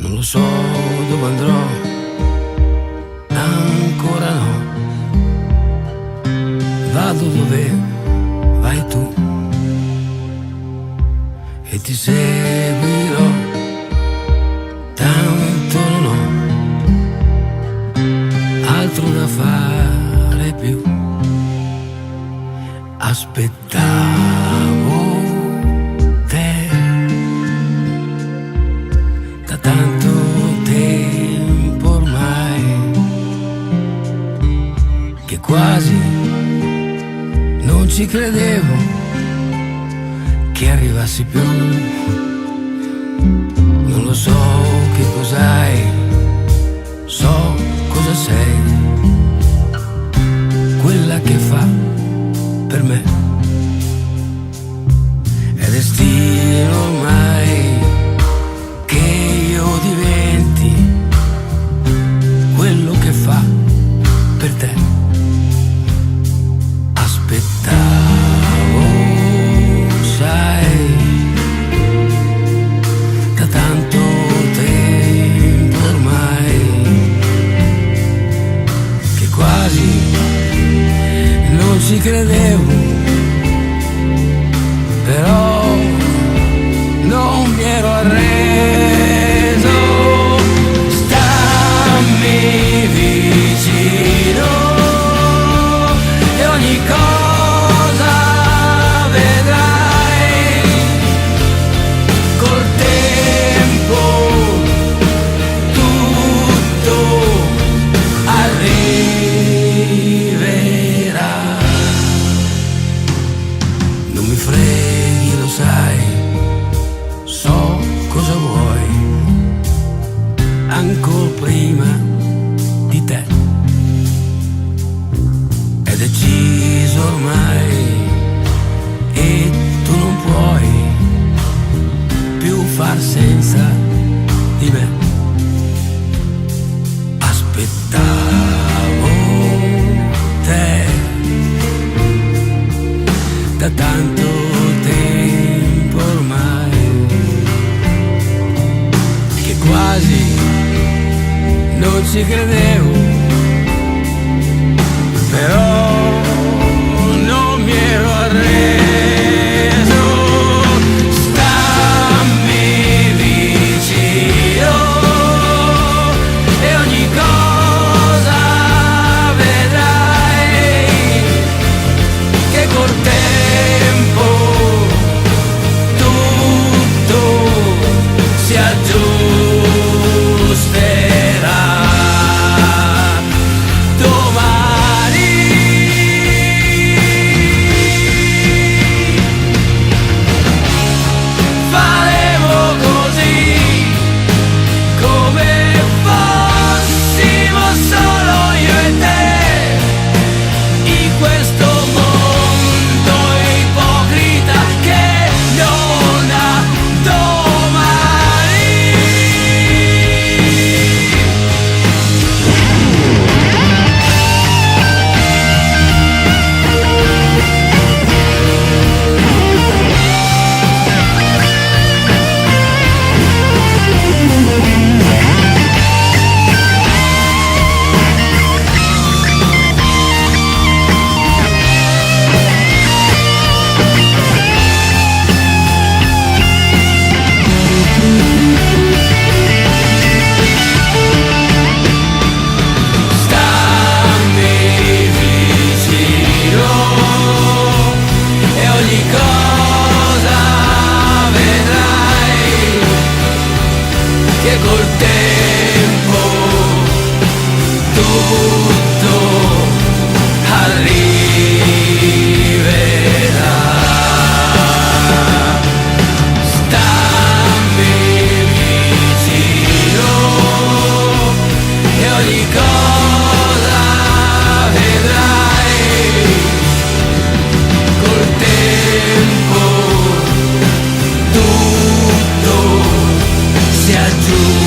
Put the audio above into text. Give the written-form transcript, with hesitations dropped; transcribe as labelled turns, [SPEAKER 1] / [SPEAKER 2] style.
[SPEAKER 1] Non lo so dove andrò, ancora no. Vado dove vai tu e ti seguirò, tanto non ho altro da fare più. Aspettavo te da tanto tempo ormai, che quasi non ci credevo che arrivassi più. Non lo so che cos'hai, so cosa sei, quella che fa per me. È destino ormai che io diventi quello che fa per te. Aspettavo, sai, da tanto tempo ormai, che quasi non ci credevo, però non mi ero arreso. Stammi vicino e ogni cosa vedrai, col tempo tutto arriverà. Non mi freghi, lo sai, so cosa vuoi, ancora prima di te. È deciso ormai e tu non puoi più far senza di me. Aspettavo te da tanto tempo ormai, che quasi non ci credevo, però non mi ero arreso. Stammi vicino e ogni cosa vedrai, che col tempo tutto si aggiusterà. Domani faremo così, come fossimo solo io e te, in questo mondo ipocrita che non ha domani. Stammi vicino e ogni cosa vedrai, che col tempo tutto arriverà. Stammi vicino e ogni cosa vedrai, col tempo tutto si aggiunge.